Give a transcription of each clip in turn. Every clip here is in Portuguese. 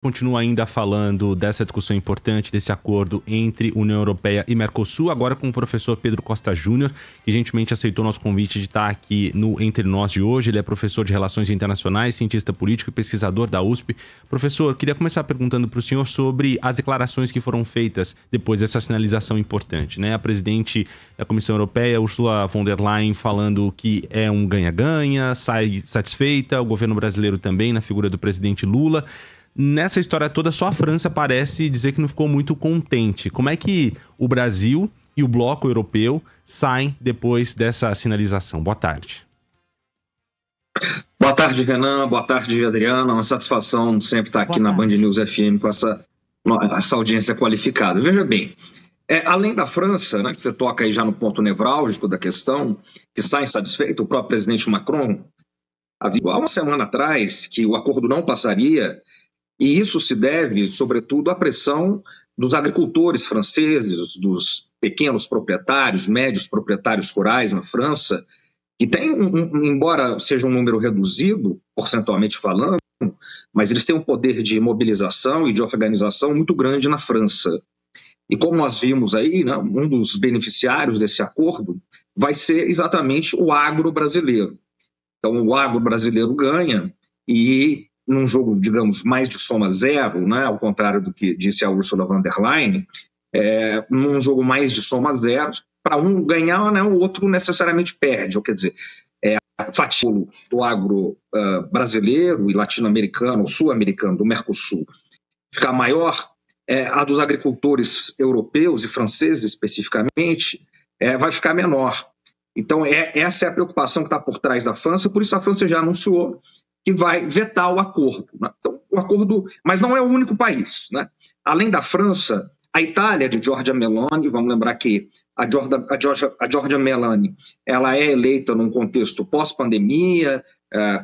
continua ainda falando dessa discussão importante, desse acordo entre União Europeia e Mercosul, agora com o professor Pedro Costa Júnior, que gentilmente aceitou nosso convite de estar aqui no Entre Nós de hoje. Ele é professor de Relações Internacionais, cientista político e pesquisador da USP. Professor, queria começar perguntando para o senhor sobre as declarações que foram feitas depois dessa sinalização importante, né? A presidente da Comissão Europeia, Ursula von der Leyen, falando que é um ganha-ganha, sai satisfeita, o governo brasileiro também, na figura do presidente Lula. Nessa história toda, só a França parece dizer que não ficou muito contente. Como é que o Brasil e o bloco europeu saem depois dessa sinalização? Boa tarde. Boa tarde, Renan. Boa tarde, Adriana. Uma satisfação sempre estar aqui na Band News FM com essa audiência qualificada. Veja bem, além da França, né, que você toca aí já no ponto nevrálgico da questão, que sai insatisfeito, o próprio presidente Macron, havia há uma semana atrás que o acordo não passaria. E isso se deve, sobretudo, à pressão dos agricultores franceses, dos pequenos proprietários, médios proprietários rurais na França, que tem, embora seja um número reduzido, percentualmente falando, mas eles têm um poder de mobilização e de organização muito grande na França. E como nós vimos aí, né, um dos beneficiários desse acordo vai ser exatamente o agro brasileiro. Então, o agro brasileiro ganha e num jogo, digamos, mais de soma zero, né, ao contrário do que disse a Ursula von der Leyen, num jogo mais de soma zero, para um ganhar, né, o outro necessariamente perde. Ou, quer dizer, a fatia do agro brasileiro e latino-americano, ou sul-americano, do Mercosul, ficar maior, a dos agricultores europeus e franceses especificamente, vai ficar menor. Então, essa é a preocupação que está por trás da França, por isso a França já anunciou que vai vetar o acordo. Né? Então, o acordo, mas não é o único país. Né? Além da França, a Itália de Giorgia Meloni, vamos lembrar que a Giorgia Meloni ela é eleita num contexto pós-pandemia,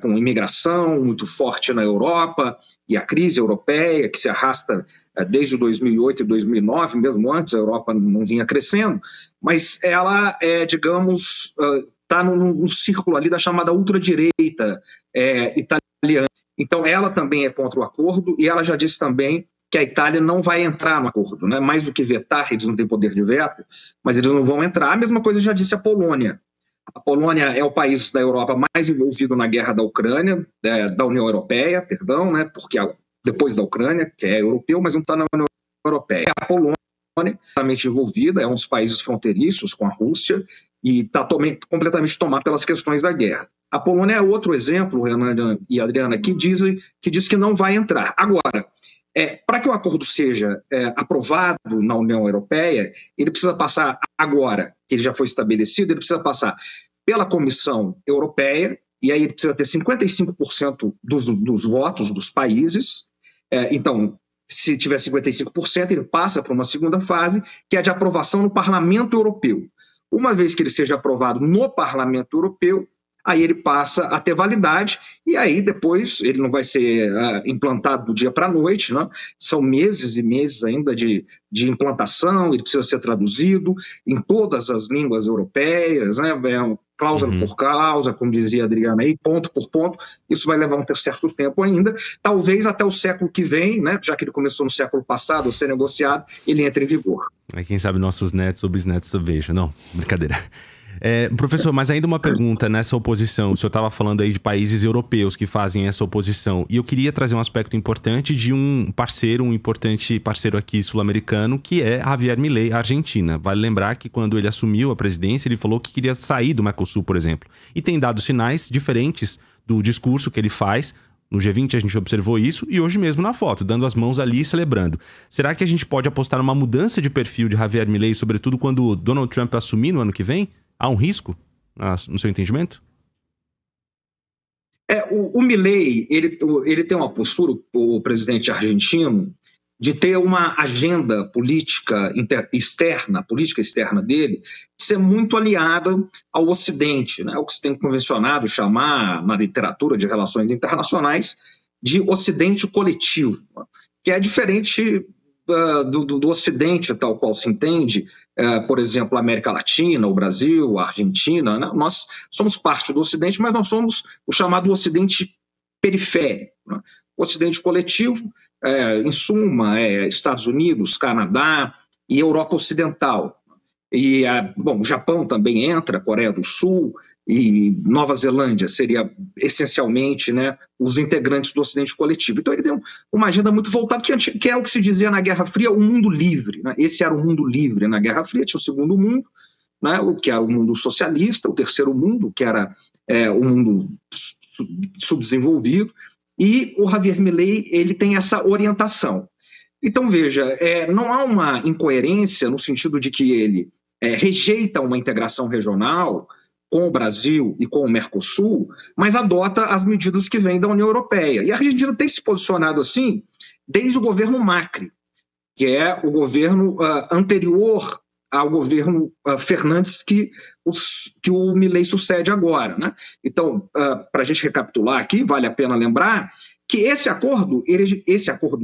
com imigração muito forte na Europa, e a crise europeia, que se arrasta desde 2008 e 2009, mesmo antes a Europa não vinha crescendo, mas ela digamos, está num círculo ali da chamada ultradireita italiana. Então, ela também é contra o acordo e ela já disse também que a Itália não vai entrar no acordo, né? Mais do que vetar, eles não têm poder de veto, mas eles não vão entrar. A mesma coisa já disse a Polônia. A Polônia é o país da Europa mais envolvido na guerra da Ucrânia, da União Europeia, perdão, né? Porque depois da Ucrânia, que é europeu, mas não está na União Europeia. A Polônia completamente envolvida, é um dos países fronteiriços com a Rússia e está completamente tomado pelas questões da guerra. A Polônia é outro exemplo, Renan e Adriana, que diz que não vai entrar. Agora, para que o acordo seja aprovado na União Europeia, ele precisa passar agora, que ele já foi estabelecido, ele precisa passar pela Comissão Europeia, e aí ele precisa ter 55% dos votos dos países. Então, se tiver 55%, ele passa para uma segunda fase, que é de aprovação no Parlamento Europeu. Uma vez que ele seja aprovado no Parlamento Europeu, aí ele passa a ter validade e aí depois ele não vai ser implantado do dia para a noite, né? São meses e meses ainda de implantação, ele precisa ser traduzido em todas as línguas europeias, né? Cláusula por cláusula, como dizia a Adriana aí, ponto por ponto, isso vai levar um certo tempo ainda, talvez até o século que vem, né? Já que ele começou no século passado a ser negociado, ele entra em vigor. Quem sabe nossos netos ou bisnetos vejam, não, brincadeira. Professor, mas ainda uma pergunta nessa oposição. O senhor estava falando aí de países europeus que fazem essa oposição. E eu queria trazer um aspecto importante de um importante parceiro aqui sul-americano, que é Javier Milei, Argentina. Vale lembrar que quando ele assumiu a presidência, ele falou que queria sair do Mercosul, por exemplo. E tem dado sinais diferentes do discurso que ele faz. No G20 a gente observou isso e hoje mesmo na foto, dando as mãos ali e celebrando. Será que a gente pode apostar numa mudança de perfil de Javier Milei, sobretudo quando Donald Trump assumir no ano que vem? Há um risco, no seu entendimento? O Milei, ele tem uma postura, o presidente argentino, de ter uma agenda política externa dele, de ser muito aliada ao Ocidente, né? O que se tem convencionado chamar, na literatura de relações internacionais, de Ocidente coletivo, que é diferente do Ocidente, tal qual se entende, por exemplo, a América Latina, o Brasil, a Argentina, né? Nós somos parte do Ocidente, mas nós somos o chamado Ocidente periférico. Né? O Ocidente coletivo, em suma, Estados Unidos, Canadá e Europa Ocidental. E, o Japão também entra, Coreia do Sul e Nova Zelândia seria essencialmente, né, os integrantes do Ocidente coletivo. Então ele tem uma agenda muito voltada, que é o que se dizia na Guerra Fria, o mundo livre. Né? Esse era o mundo livre na Guerra Fria, tinha o segundo mundo, né, o que era o mundo socialista, o terceiro mundo, que era o mundo subdesenvolvido, e o Javier Milei ele tem essa orientação. Então, veja, não há uma incoerência no sentido de que ele rejeita uma integração regional com o Brasil e com o Mercosul, mas adota as medidas que vêm da União Europeia. E a Argentina tem se posicionado assim desde o governo Macri, que é o governo anterior ao governo Fernandes que o Milei sucede agora. Né? Então, para a gente recapitular aqui, vale a pena lembrar que esse acordo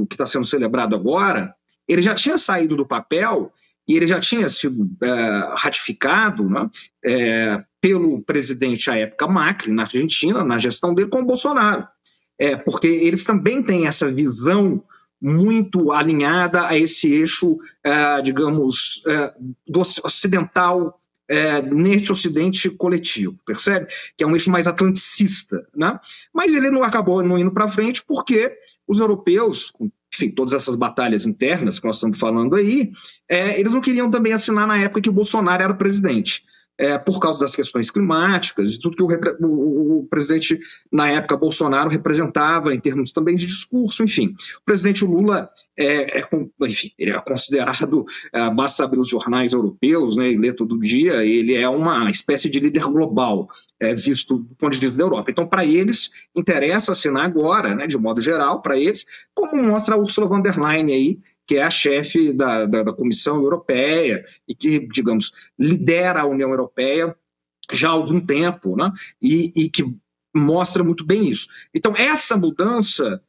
que está sendo celebrado agora, ele já tinha saído do papel e ele já tinha sido ratificado, né, pelo presidente à época Macri, na Argentina, na gestão dele com o Bolsonaro. Porque eles também têm essa visão muito alinhada a esse eixo, digamos, do ocidental, nesse Ocidente coletivo, percebe? Que é um eixo mais atlanticista, né? Mas ele não acabou não indo para frente porque os europeus, enfim, todas essas batalhas internas que nós estamos falando aí, eles não queriam também assinar na época que o Bolsonaro era presidente. Por causa das questões climáticas e tudo que o presidente, na época, Bolsonaro, representava em termos também de discurso, enfim. O presidente Lula, enfim, ele é considerado, basta abrir os jornais europeus, né, e ler todo dia, ele é uma espécie de líder global, visto do ponto de vista da Europa. Então, para eles, interessa assinar agora, né, de modo geral, para eles, como mostra a Ursula von der Leyen aí, que é a chefe da Comissão Europeia e que, digamos, lidera a União Europeia já há algum tempo, né? E que mostra muito bem isso. Então, essa mudança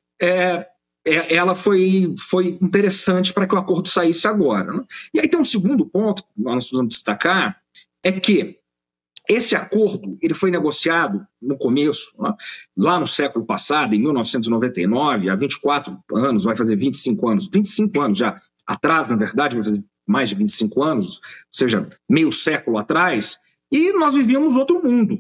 ela foi interessante para que o acordo saísse agora. Né? E aí tem um segundo ponto que nós precisamos destacar, é que esse acordo ele foi negociado no começo, né, lá no século passado, em 1999, há 24 anos, vai fazer 25 anos já atrás, na verdade, vai fazer mais de 25 anos, ou seja, meio século atrás, e nós vivíamos outro mundo.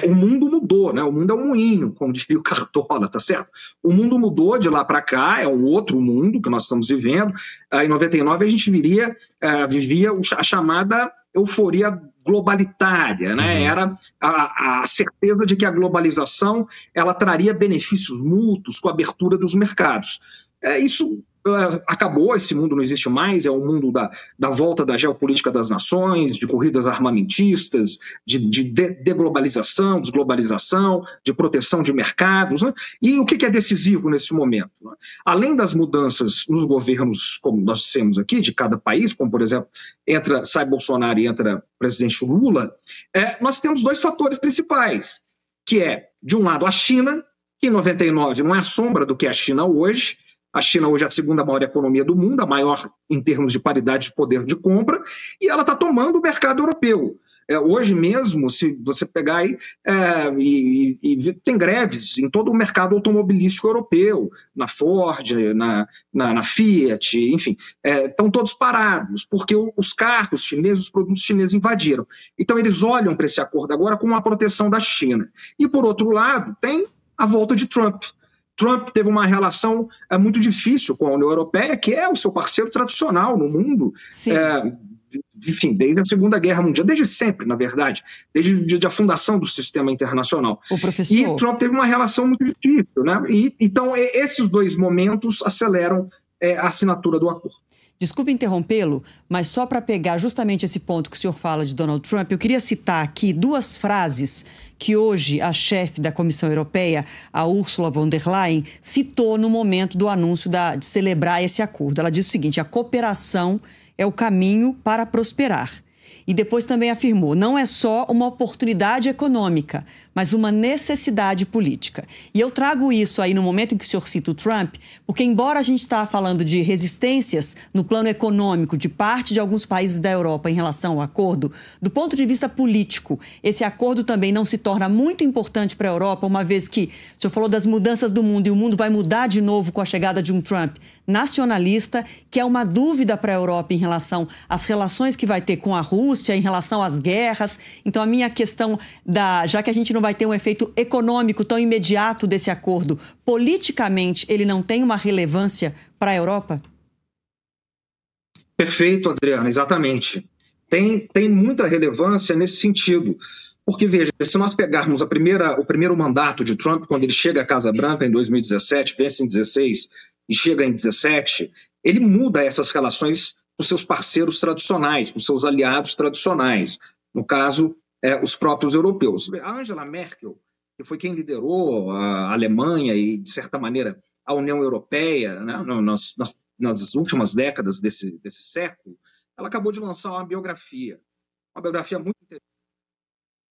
O mundo mudou, né? O mundo é um moinho, como diria o Cartola, tá certo? O mundo mudou de lá para cá, é um outro mundo que nós estamos vivendo. Em 99 a gente vivia a chamada euforia globalitária, né? Era a certeza de que a globalização ela traria benefícios mútuos com a abertura dos mercados. Isso acabou, esse mundo não existe mais, é o mundo da volta da geopolítica das nações, de corridas armamentistas, de deglobalização, desglobalização, de proteção de mercados. Né? E o que é decisivo nesse momento? Né? Além das mudanças nos governos, como nós dissemos aqui, de cada país, como por exemplo, sai Bolsonaro e entra o presidente Lula, nós temos dois fatores principais, que é, de um lado, a China, que em 99 não é a sombra do que é a China hoje. A China hoje é a segunda maior economia do mundo, a maior em termos de paridade de poder de compra, e ela está tomando o mercado europeu. Hoje mesmo, se você pegar aí, tem greves em todo o mercado automobilístico europeu, na Ford, na Fiat, enfim, estão todos parados, porque os carros chineses, os produtos chineses invadiram. Então eles olham para esse acordo agora como uma proteção da China. E por outro lado, tem a volta de Trump. Trump teve uma relação muito difícil com a União Europeia, que é o seu parceiro tradicional no mundo, enfim, desde a Segunda Guerra Mundial, desde sempre, na verdade, desde a fundação do sistema internacional. E Trump teve uma relação muito difícil, né? Então, esses dois momentos aceleram a assinatura do acordo. Desculpe interrompê-lo, mas só para pegar justamente esse ponto que o senhor fala de Donald Trump, eu queria citar aqui duas frases que hoje a chefe da Comissão Europeia, a Ursula von der Leyen, citou no momento do anúncio de celebrar esse acordo. Ela disse o seguinte: a cooperação é o caminho para prosperar. E depois também afirmou, não é só uma oportunidade econômica, mas uma necessidade política. E eu trago isso aí no momento em que o senhor cita o Trump, porque embora a gente está falando de resistências no plano econômico de parte de alguns países da Europa em relação ao acordo, do ponto de vista político, esse acordo também não se torna muito importante para a Europa, uma vez que o senhor falou das mudanças do mundo e o mundo vai mudar de novo com a chegada de um Trump nacionalista, que é uma dúvida para a Europa em relação às relações que vai ter com a Rússia, em relação às guerras. Então, a minha questão, já que a gente não vai ter um efeito econômico tão imediato desse acordo, politicamente ele não tem uma relevância para a Europa? Perfeito, Adriana, exatamente. Tem muita relevância nesse sentido. Porque, veja, se nós pegarmos o primeiro mandato de Trump, quando ele chega à Casa Branca em 2017, vence em 16 e chega em 17, ele muda essas relações com seus parceiros tradicionais, com seus aliados tradicionais, no caso, os próprios europeus. A Angela Merkel, que foi quem liderou a Alemanha e, de certa maneira, a União Europeia, né, nas últimas décadas desse século, ela acabou de lançar uma biografia muito interessante.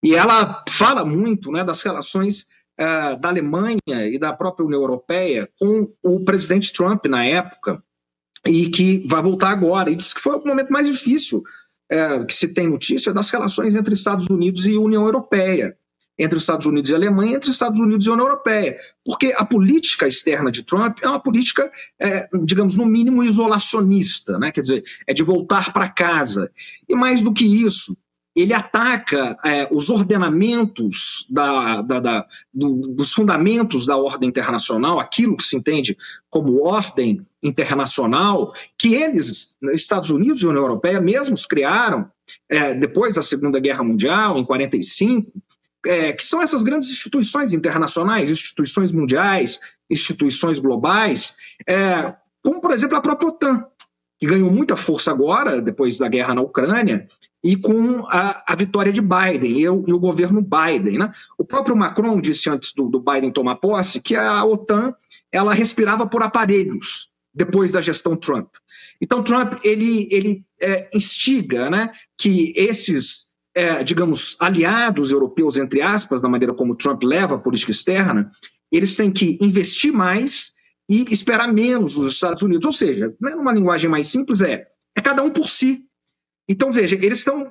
E ela fala muito, né, das relações da Alemanha e da própria União Europeia com o presidente Trump na época, e que vai voltar agora. E diz que foi o momento mais difícil que se tem notícia das relações entre Estados Unidos e União Europeia, entre os Estados Unidos e a Alemanha, entre os Estados Unidos e a União Europeia. Porque a política externa de Trump é uma política, digamos, no mínimo isolacionista, né? Quer dizer, é de voltar para casa. E mais do que isso, ele ataca os ordenamentos dos fundamentos da ordem internacional, aquilo que se entende como ordem internacional, que eles, Estados Unidos e União Europeia, mesmos criaram depois da Segunda Guerra Mundial, em 1945, que são essas grandes instituições internacionais, instituições mundiais, instituições globais, como, por exemplo, a própria OTAN, que ganhou muita força agora, depois da guerra na Ucrânia, e com a vitória de Biden e o governo Biden, né? O próprio Macron disse antes do Biden tomar posse que a OTAN ela respirava por aparelhos depois da gestão Trump. Então, Trump ele instiga, né, que esses, digamos, aliados europeus, entre aspas, da maneira como Trump leva a política externa, eles têm que investir mais e esperar menos os Estados Unidos. Ou seja, numa linguagem mais simples, é cada um por si. Então, veja, eles estão,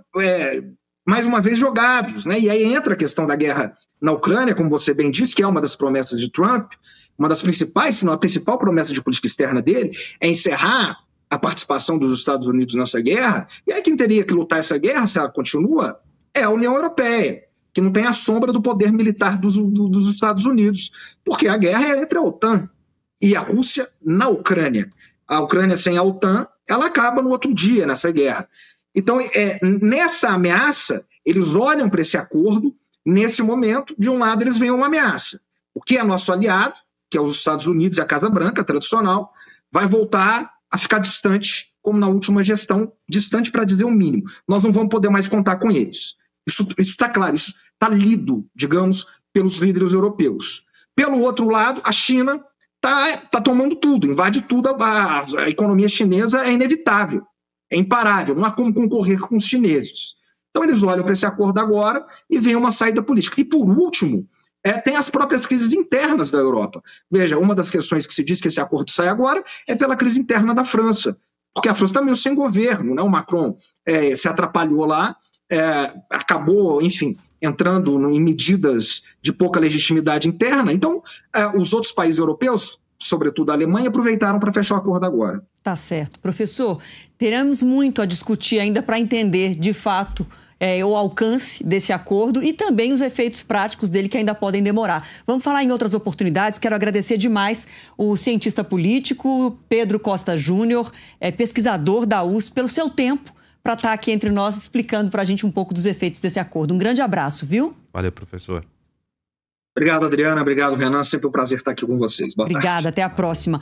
mais uma vez, jogados, né? E aí entra a questão da guerra na Ucrânia, como você bem disse, que é uma das promessas de Trump, uma das principais, se não a principal promessa de política externa dele, é encerrar a participação dos Estados Unidos nessa guerra. E aí quem teria que lutar essa guerra, se ela continua, é a União Europeia, que não tem a sombra do poder militar dos Estados Unidos, porque a guerra é entre a OTAN e a Rússia na Ucrânia. A Ucrânia sem a OTAN, ela acaba no outro dia nessa guerra. Então, nessa ameaça, eles olham para esse acordo, nesse momento, de um lado eles veem uma ameaça. O que é nosso aliado, que é os Estados Unidos e a Casa Branca, tradicional, vai voltar a ficar distante, como na última gestão, distante para dizer o mínimo. Nós não vamos poder mais contar com eles. Isso está claro, isso está lido, digamos, pelos líderes europeus. Pelo outro lado, a China está tomando tudo, invade tudo, a economia chinesa é inevitável. É imparável, não há como concorrer com os chineses. Então eles olham para esse acordo agora e veem uma saída política. E por último, tem as próprias crises internas da Europa. Veja, uma das questões que se diz que esse acordo sai agora é pela crise interna da França, porque a França está meio sem governo, né? O Macron se atrapalhou lá, acabou, enfim, entrando em medidas de pouca legitimidade interna. Então, os outros países europeus, sobretudo a Alemanha, aproveitaram para fechar o acordo agora. Tá certo. Professor, teremos muito a discutir ainda para entender, de fato, o alcance desse acordo e também os efeitos práticos dele, que ainda podem demorar. Vamos falar em outras oportunidades. Quero agradecer demais o cientista político Pedro Costa Júnior, pesquisador da USP, pelo seu tempo para estar aqui entre nós explicando para a gente um pouco dos efeitos desse acordo. Um grande abraço, viu? Valeu, professor. Obrigado, Adriana. Obrigado, Renan. Sempre um prazer estar aqui com vocês. Boa tarde. Obrigada. Até a próxima.